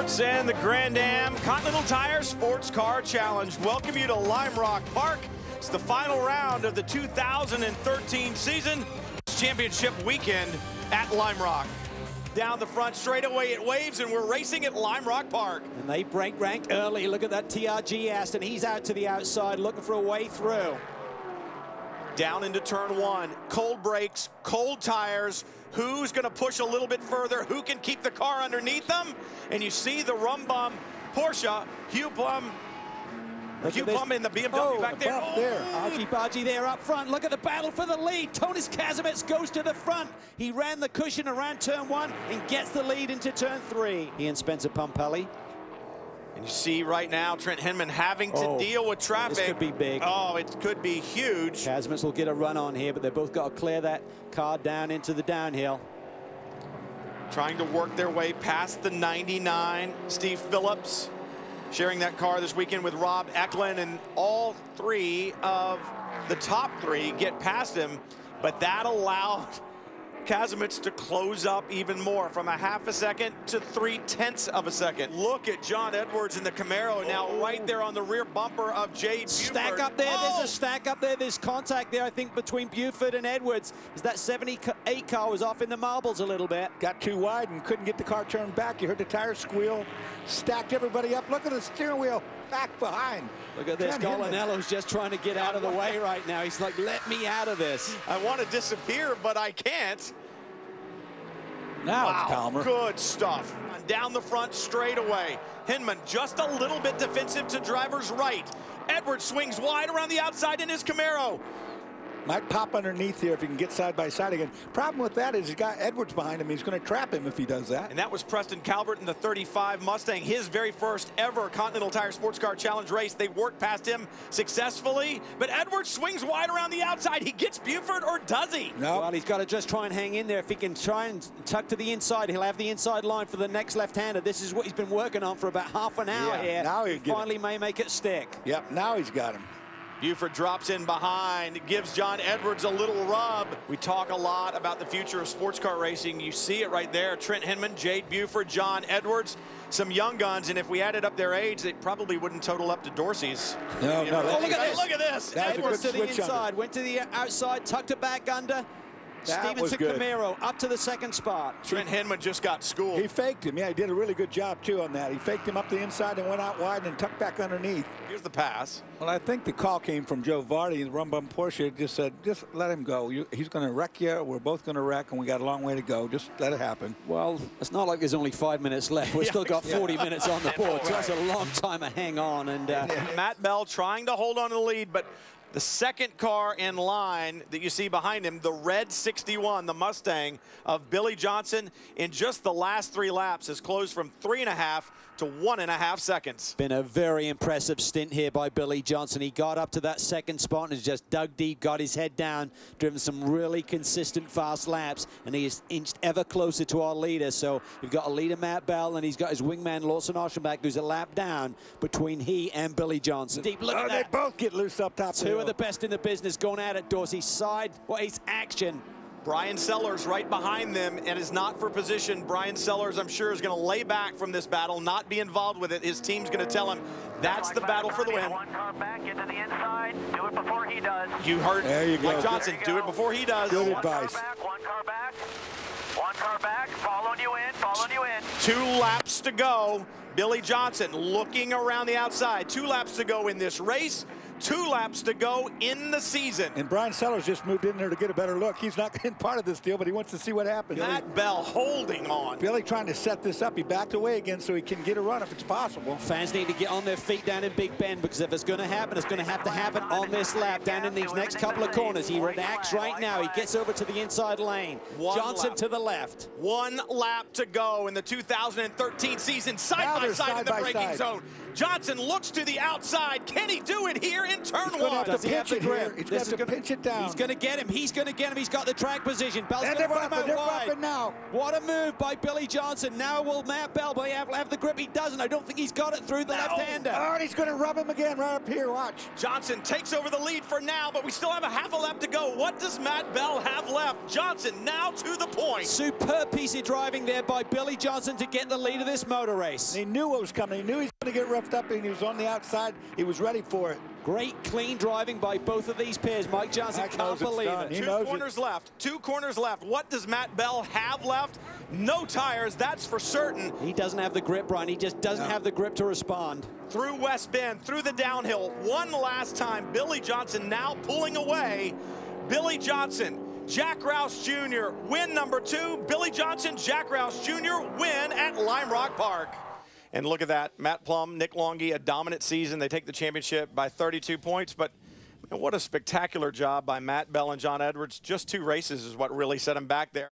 Sports and the Grand-Am Continental Tire Sports Car Challenge welcome you to Lime Rock Park. It's the final round of the 2013 season championship weekend at Lime Rock. Down the front straightaway it waves, and we're racing at Lime Rock Park. And they break rank early. Look at that TRG Aston. He's out to the outside looking for a way through. Down into turn one, cold brakes, cold tires. Who's going to push a little bit further? Who can keep the car underneath them? And you see the Rum-Bum Porsche, Hugh Plum in the BMW back there. Argy-bargy there up front. Look at the battle for the lead. Tonis Kazimets goes to the front. He ran the cushion around turn one and gets the lead into turn three. He and Spencer Pumpelly. And you see right now Trent Hinman having to deal with traffic. This could be big. Oh, it could be huge. Kazimets will get a run on here, but they've both got to clear that car down into the downhill. Trying to work their way past the 99. Steve Phillips sharing that car this weekend with Rob Eklund, and all three of the top three get past him, but that allowed Kazimets to close up even more from a half a second to 3/10 of a second. Look at John Edwards in the Camaro now right there on the rear bumper of Jade Buford. Stack up there, there's a stack up there, there's contact there I think between Buford and Edwards as that 78 car was off in the marbles a little bit. Got too wide and couldn't get the car turned back. You heard the tires squeal, stacked everybody up. Look at the steering wheel back behind. Look at this, Colinello's just trying to get out of the way right now. He's like, let me out of this. I want to disappear, but I can't. Now it's calmer. Good stuff. Down the front straightaway. Hinman just a little bit defensive to driver's right. Edwards swings wide around the outside in his Camaro. Might pop underneath here if he can get side by side again. Problem with that is he's got Edwards behind him. He's going to trap him if he does that. And that was Preston Calvert in the 35 Mustang, his very first ever Continental Tire Sports Car Challenge race. They worked past him successfully, but Edwards swings wide around the outside. He gets Buford, or does he? No. Well, he's got to just try and hang in there. If he can try and tuck to the inside, he'll have the inside line for the next left-hander. This is what he's been working on for about half an hour here. Now he finally may make it stick. Yep, now he's got him. Buford drops in behind, gives John Edwards a little rub. We talk a lot about the future of sports car racing. You see it right there. Trent Hinman, Jade Buford, John Edwards, some young guns, and if we added up their age, they probably wouldn't total up to Dorsey's. No, look at this. Look at this. Edwards to the inside, went to the outside, tucked it back under. Stevenson Camaro up to the second spot. Trent Hinman just got schooled. He faked him. Yeah, he did a really good job, too, on that. He faked him up the inside and went out wide and tucked back underneath. Here's the pass. Well, I think the call came from Joe Vardy. The Rum-Bum Porsche just said, just let him go. He's going to wreck you. We're both going to wreck, and we got a long way to go. Just let it happen. Well, it's not like there's only 5 minutes left. We've still got 40 minutes on the board, so that's a long time to hang on. And Matt Bell trying to hold on to the lead, but the second car in line that you see behind him, the red 61, the Mustang of Billy Johnson, in just the last 3 laps has closed from 3.5 to 1.5 seconds. Been a very impressive stint here by Billy Johnson. He got up to that second spot and has just dug deep, got his head down, driven some really consistent fast laps, and he is inched ever closer to our leader. So we've got a leader, Matt Bell, and he's got his wingman, Lawson Oschenbach, who's a lap down between he and Billy Johnson. Deep, look at that. They both get loose up top. Two of the best in the business going at it. Dorsey's side, it's action. Brian Sellers right behind them and is not for position. Brian Sellers, I'm sure, is going to lay back from this battle, not be involved with it. His team's going to tell him that's the battle for the win. One car back into the inside. Do it before he does. You heard Mike Johnson. You do it before he does. Good advice. One car back. One car back. Following you in. Following you in. 2 laps to go. Billy Johnson looking around the outside. 2 laps to go in this race. 2 laps to go in the season. And Brian Sellers just moved in there to get a better look. He's not getting part of this deal, but he wants to see what happens. Matt Bell holding on. Billy trying to set this up. He backed away again so he can get a run if it's possible. Fans need to get on their feet down in Big Bend, because if it's going to happen, it's going to have to happen on this lap down in these next couple of corners. He reacts right now. He gets over to the inside lane. Johnson to the left. 1 lap to go in the 2013 season. Side by side in the braking zone. Johnson looks to the outside. Can he do it here? here in turn He's gonna one. have to pinch it here. He's This going to pinch it down. He's going to get him. He's going to get him. He's got the track position. Bell's going to run him out they're wide. dropping now. What a move by Billy Johnson. Now will Matt Bell have the grip? He doesn't. I don't think he's got it through the left-hander. Oh, and he's going to rub him again right up here. Watch. Johnson takes over the lead for now, but we still have a half a lap to go. What does Matt Bell have left? Johnson now to the point. Superb piece of driving there by Billy Johnson to get the lead of this motor race. He knew what was coming. He knew he was going to get roughed up, and he was on the outside. He was ready for it. Great, clean driving by both of these pairs. Mike Johnson can't believe it. He Two corners left. 2 corners left. What does Matt Bell have left? No tires, that's for certain. He doesn't have the grip, Brian. He just doesn't have the grip to respond. Through West Bend, through the downhill, one last time. Billy Johnson now pulling away. Billy Johnson, Jack Rouse Jr., win number 2. Billy Johnson, Jack Rouse Jr., win at Lime Rock Park. And look at that, Matt Plum, Nick Longy, a dominant season. They take the championship by 32 points, but man, what a spectacular job by Matt Bell and John Edwards. Just 2 races is what really set them back there.